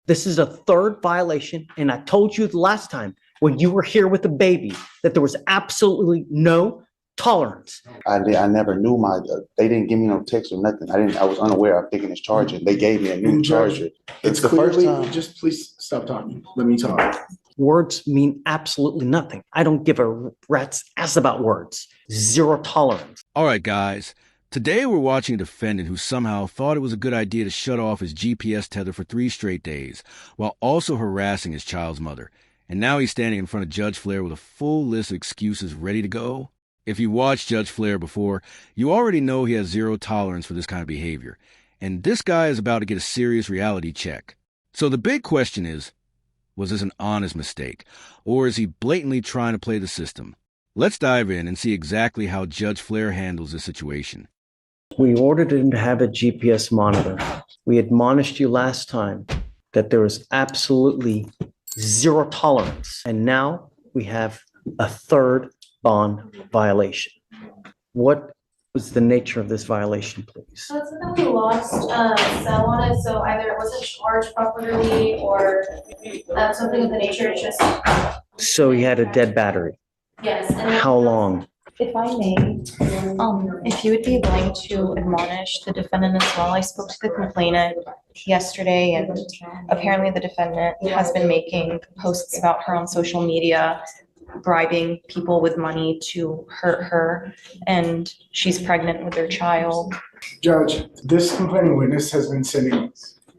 This is a third violation, and I told you the last time when you were here with the baby that there was absolutely no tolerance. I never knew they didn't give me no text or nothing. I was unaware of taking this charger. They gave me a new charger. It's the clearly, first time. just please stop talking. Let me talk. Words mean absolutely nothing. I don't give a rat's ass about words. Zero tolerance. All right, guys. Today we're watching a defendant who somehow thought it was a good idea to shut off his GPS tether for 3 straight days, while also harassing his child's mother. And now he's standing in front of Judge Fleischer with a full list of excuses ready to go. If you watched Judge Fleischer before, you already know he has zero tolerance for this kind of behavior. And this guy is about to get a serious reality check. So the big question is, was this an honest mistake? Or is he blatantly trying to play the system? Let's dive in and see exactly how Judge Fleischer handles this situation. We ordered him to have a GPS monitor. We admonished you last time that there was absolutely zero tolerance. And now we have a third bond violation. What was the nature of this violation, please? So it's that we lost cell on it, so either it wasn't charged properly or something of the nature. It's just. So he had a dead battery. Yes. And How long? If I may, if you would be willing to admonish the defendant as well. I spoke to the complainant yesterday, and apparently the defendant has been making posts about her on social media, bribing people with money to hurt her, and she's pregnant with their child. Judge, this complaining witness has been sending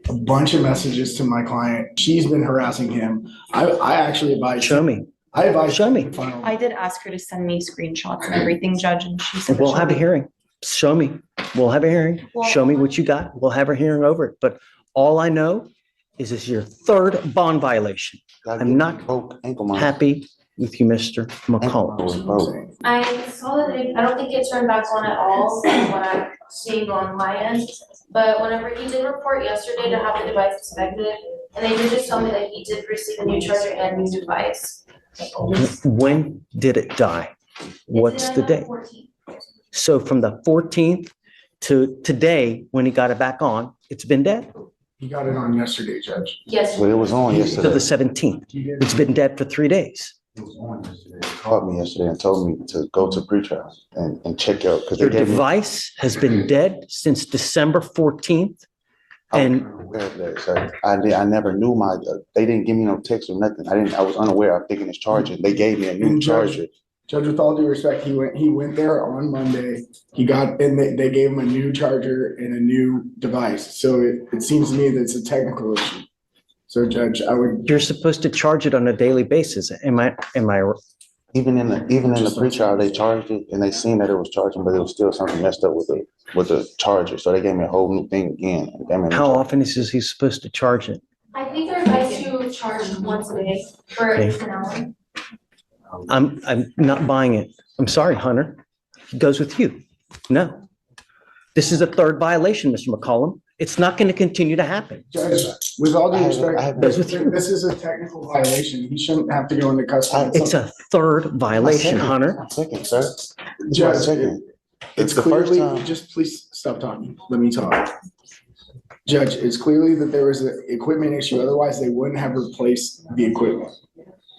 a bunch of messages to my client. She's been harassing him. I actually advise. Show me. I advise. Show me. I did ask her to send me screenshots and everything, Judge, and she said We'll have a hearing. Show me. We'll have a hearing. Show me what you got. We'll have a hearing over it. But all I know is this is your third bond violation. I'm not happy with you, Mr. McCollum. I saw that I don't think it turned back on at all from what I'm seeing on my end. But whenever he did report yesterday to have the device inspected, and they did just tell me that he did receive a new charger and new device. When did it die? What's the date? 14th. So from the 14th to today, when he got it back on, it's been dead. He got it on yesterday, Judge. Yes. Well, it was on To yesterday. the 17th. It's been dead for 3 days. It was on yesterday. They called me yesterday and told me to go to pretrial and check out because Your they gave me. device has been dead since December 14th. And Aware of that, sir. I never knew they didn't give me no text or nothing. I was unaware of taking this charger. They gave me a new charger. Judge, with all due respect, he went there on Monday. They gave him a new charger and a new device. So it seems to me that it's a technical issue. So Judge, you're supposed to charge it on a daily basis. Am I Even in the pretrial, they charged it and they seen that it was charging, but it was still something messed up with the charger. So they gave me a whole new thing again. How often is he supposed to charge it? I think they're advised to charge once a day for at least an hour. I'm not buying it. I'm sorry, Hunter. He goes with you. No. This is a third violation, Mr. McCollum. It's not going to continue to happen. Judge, with all due respect, Goes with you. this is a technical violation. He shouldn't have to go into custody. It's a third violation, Hunter. Second, sir. Judge, it's the first clearly, time. just please stop talking. Let me talk. Judge, it's clearly that there was an equipment issue. Otherwise, they wouldn't have replaced the equipment.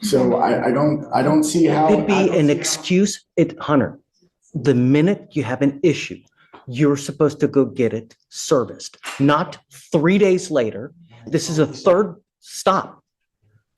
So I don't see how. It'd be an excuse. Hunter, the minute you have an issue, you're supposed to go get it serviced, not 3 days later. This is a third stop.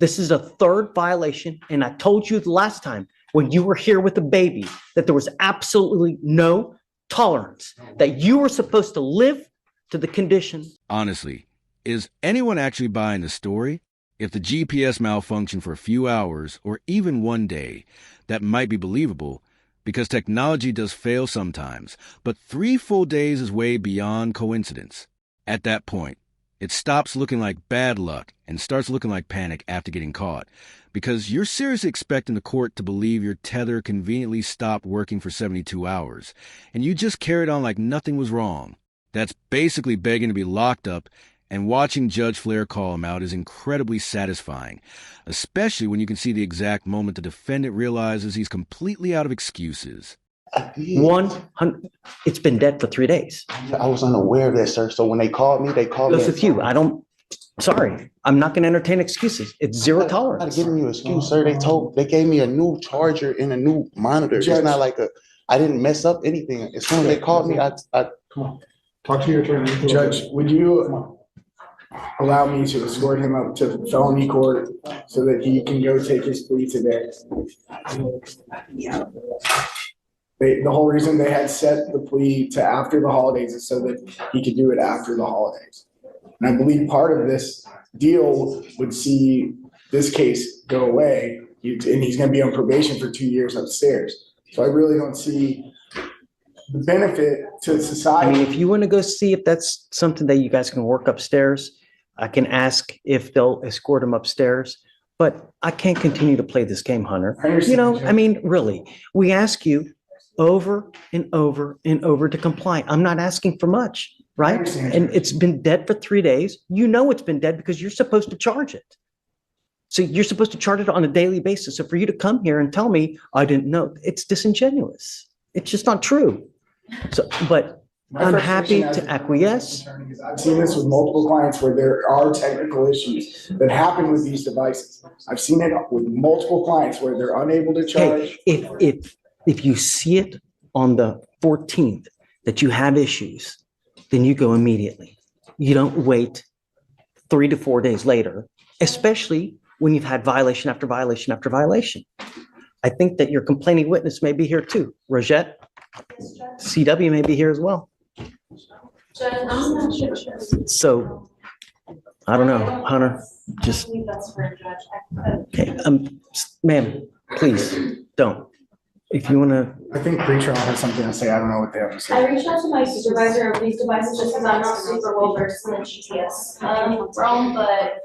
This is a third violation. And I told you the last time when you were here with the baby that there was absolutely no tolerance, that you were supposed to live to the condition. Honestly, is anyone actually buying the story? If the GPS malfunctioned for a few hours or even 1 day, that might be believable because technology does fail sometimes, but 3 full days is way beyond coincidence. At that point, it stops looking like bad luck and starts looking like panic after getting caught because you're seriously expecting the court to believe your tether conveniently stopped working for 72 hours and you just carried on like nothing was wrong. That's basically begging to be locked up, and watching Judge Fleischer call him out is incredibly satisfying, especially when you can see the exact moment the defendant realizes he's completely out of excuses. 100. It's been dead for 3 days. I was unaware of that, sir. So when they called me, Goes with you. Sorry, I'm not gonna entertain excuses. It's zero I'm not tolerance. giving you an excuse, sir. They gave me a new charger and a new monitor. It's Judge. not like I didn't mess up anything. As soon as they called me, I Talk to your attorney. Judge, would you allow me to escort him up to felony court so that he can go take his plea today? The whole reason they had set the plea to after the holidays is so that he could do it after the holidays. And I believe part of this deal would see this case go away, and he's gonna be on probation for 2 years upstairs. So I really don't see the benefit to I mean, society. if you want to go see if that's something that you guys can work upstairs, I can ask if they'll escort him upstairs. But I can't continue to play this game, Hunter. I understand, You know, Judge. I mean, really, we ask you over and over and over to comply. I'm not asking for much, I right? understand, And Judge. it's been dead for 3 days. You know it's been dead because you're supposed to charge it. So you're supposed to charge it on a daily basis. So for you to come here and tell me I didn't know, it's disingenuous. It's just not true. So, but My I'm frustration happy as to a acquiesce. attorney is I've seen this with multiple clients where there are technical issues that happen with these devices. I've seen it with multiple clients where they're unable to charge. Hey, if you see it on the 14th that you have issues, then you go immediately. You don't wait 3 to 4 days later, especially when you've had violation after violation after violation. I think that your complaining witness may be here too. Rosette, CW may be here as well. Judge, I'm not sure. So I don't know, Hunter, just, I believe that's for a judge. okay, ma'am, please don't. If you want to, I think pretrial has something to say. I don't know what they have to I say. reached out to my supervisor of these devices just because I'm not super well versed in the GPS realm, but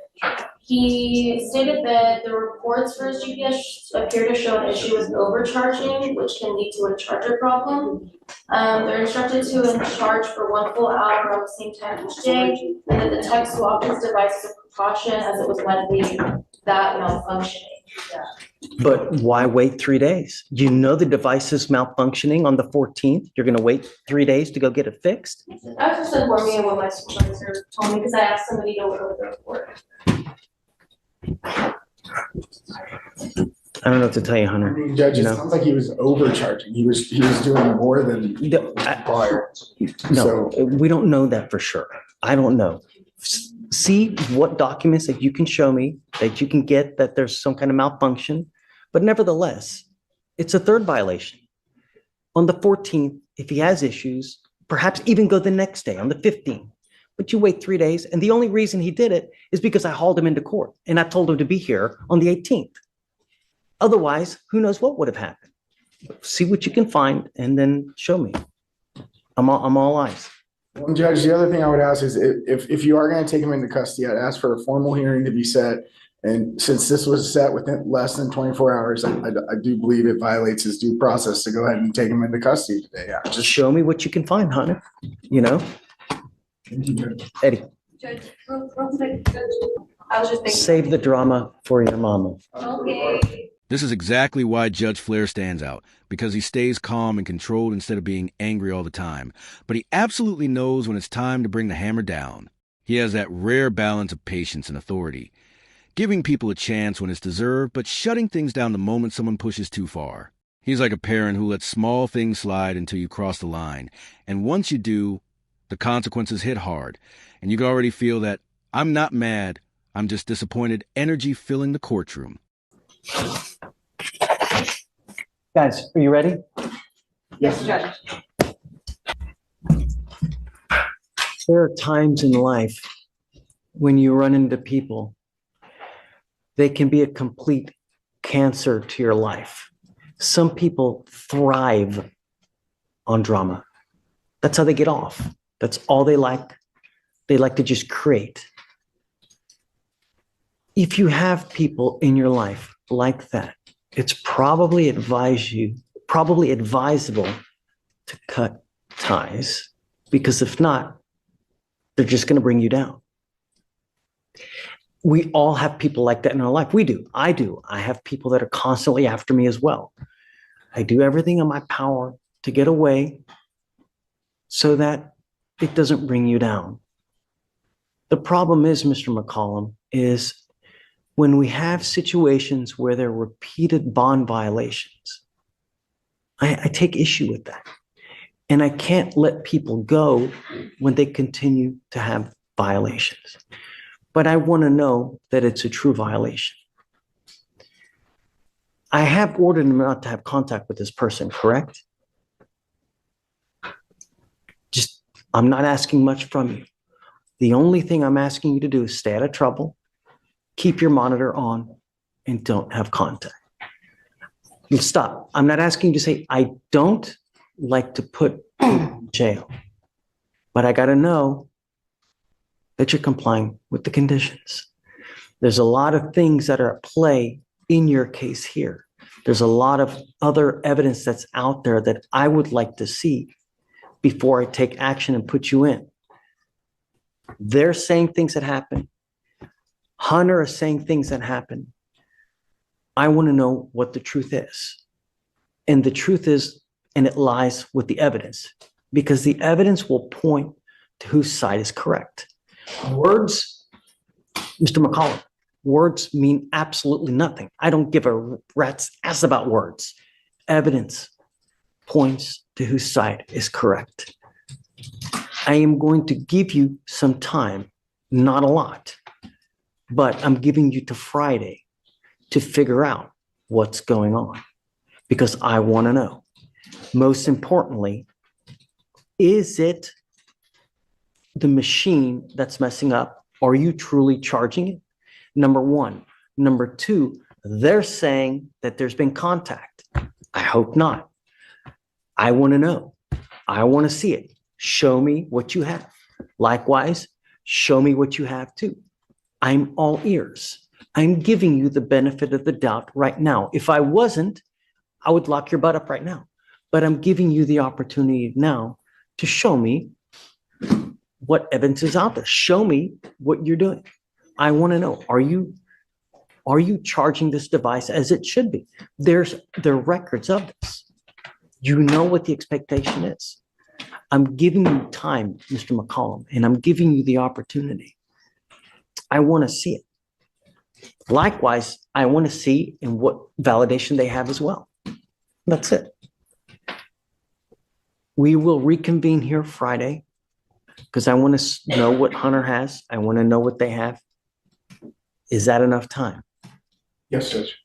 he stated that the reports for his GPS appear to show an issue with overcharging, which can lead to a charger problem. They're instructed to charge for 1 full hour on the same time each day, and that the tech swapped his device as a precaution as it was likely that malfunctioning. but why wait 3 days? You know the device is malfunctioning on the 14th. You're going to wait 3 days to go get it fixed? I was just informing of what my supervisor told me because I asked somebody to look over the report. I don't know what to tell you, I Hunter. mean, Judge, it You know. sounds like he was overcharging. He was doing more than No, required. No, we don't know that for sure. I don't know. See what documents that you can show me that you can get that there's some kind of malfunction. But nevertheless, it's a third violation. On the 14th, if he has issues, perhaps even go the next day on the 15th. But you wait 3 days. And the only reason he did it is because I hauled him into court and I told him to be here on the 18th. Otherwise, who knows what would have happened. See what you can find and then show me. I'm all eyes. Well, Judge, the other thing I would ask is if you are going to take him into custody, I'd ask for a formal hearing to be set. And since this was set within less than 24 hours, I do believe it violates his due process to go ahead and take him into custody today. Yeah, Just show me what you can find, Hunter. You know, Eddie, Judge, real quick, Judge, I was just thinking. save the drama for your mama. Okay. This is exactly why Judge Flair stands out, because he stays calm and controlled instead of being angry all the time. But he absolutely knows when it's time to bring the hammer down. He has that rare balance of patience and authority, giving people a chance when it's deserved, but shutting things down the moment someone pushes too far. He's like a parent who lets small things slide until you cross the line. And once you do, the consequences hit hard. And you can already feel that I'm not mad, I'm just disappointed energy filling the courtroom. Guys, are you ready? Yes, Judge. There are times in life when you run into people, they can be a complete cancer to your life. Some people thrive on drama. That's how they get off. That's all they like. They like to just create. If you have people in your life like that, it's probably advisable to cut ties, because if not, they're just going to bring you down. We all have people like that in our life. We do. I do. I have people that are constantly after me as well. I do everything in my power to get away so that it doesn't bring you down. The problem is, Mr. McCollum, is when we have situations where there are repeated bond violations, I take issue with that. And I can't let people go when they continue to have violations. But I want to know that it's a true violation. I have ordered him not to have contact with this person, correct? Just, I'm not asking much from you. The only thing I'm asking you to do is stay out of trouble, keep your monitor on, and don't have contact. Stop. I'm not asking you to say, I don't like to put people in jail, but I got to know that you're complying with the conditions. There's a lot of things that are at play in your case here. There's a lot of other evidence that's out there that I would like to see before I take action and put you in. They're saying things that happen. Hunter is saying things that happen. I want to know what the truth is. And the truth is, and it lies with the evidence, because the evidence will point to whose side is correct. Words, Mr. McCollum, words mean absolutely nothing. I don't give a rat's ass about words. Evidence points to whose side is correct. I am going to give you some time, not a lot, but I'm giving you to Friday to figure out what's going on, because I want to know. Most importantly, is it the machine that's messing up? Are you truly charging it? Number one. Number two, they're saying that there's been contact. I hope not. I want to know. I want to see it. Show me what you have. Likewise, show me what you have too. I'm all ears. I'm giving you the benefit of the doubt right now. If I wasn't, I would lock your butt up right now. But I'm giving you the opportunity now to show me what evidence is out there. Show me what you're doing. I want to know, are you charging this device as it should be? There are records of this. You know what the expectation is. I'm giving you time, Mr. McCollum, and I'm giving you the opportunity. I want to see it. Likewise, I want to see in what validation they have as well. That's it. We will reconvene here Friday because I want to know what Hunter has. I want to know what they have. Is that enough time? Yes, Judge.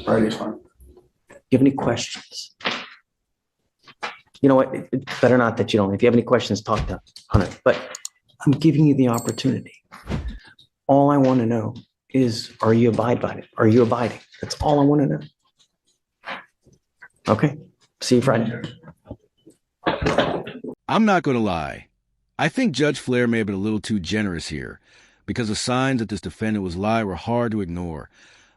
Friday's fine. Do you have any questions? You know what? It's better not that you don't. If you have any questions, talk to Hunter. But I'm giving you the opportunity. All I want to know is, are you abiding by it? Are you abiding? That's all I want to know. Okay. See you Friday. I'm not going to lie. I think Judge Flair may have been a little too generous here, because the signs that this defendant was lying were hard to ignore,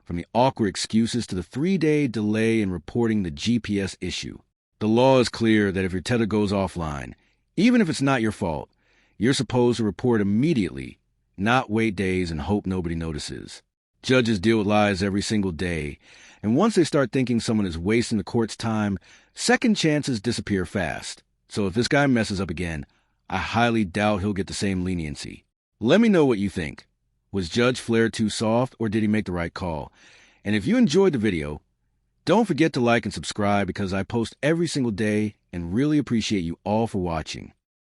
from the awkward excuses to the 3-day delay in reporting the GPS issue. The law is clear that if your tether goes offline, even if it's not your fault, you're supposed to report immediately, not wait days and hope nobody notices. Judges deal with lies every single day, and once they start thinking someone is wasting the court's time, second chances disappear fast. So if this guy messes up again, I highly doubt he'll get the same leniency. Let me know what you think. Was Judge Flair too soft, or did he make the right call? And if you enjoyed the video, don't forget to like and subscribe, because I post every single day and really appreciate you all for watching.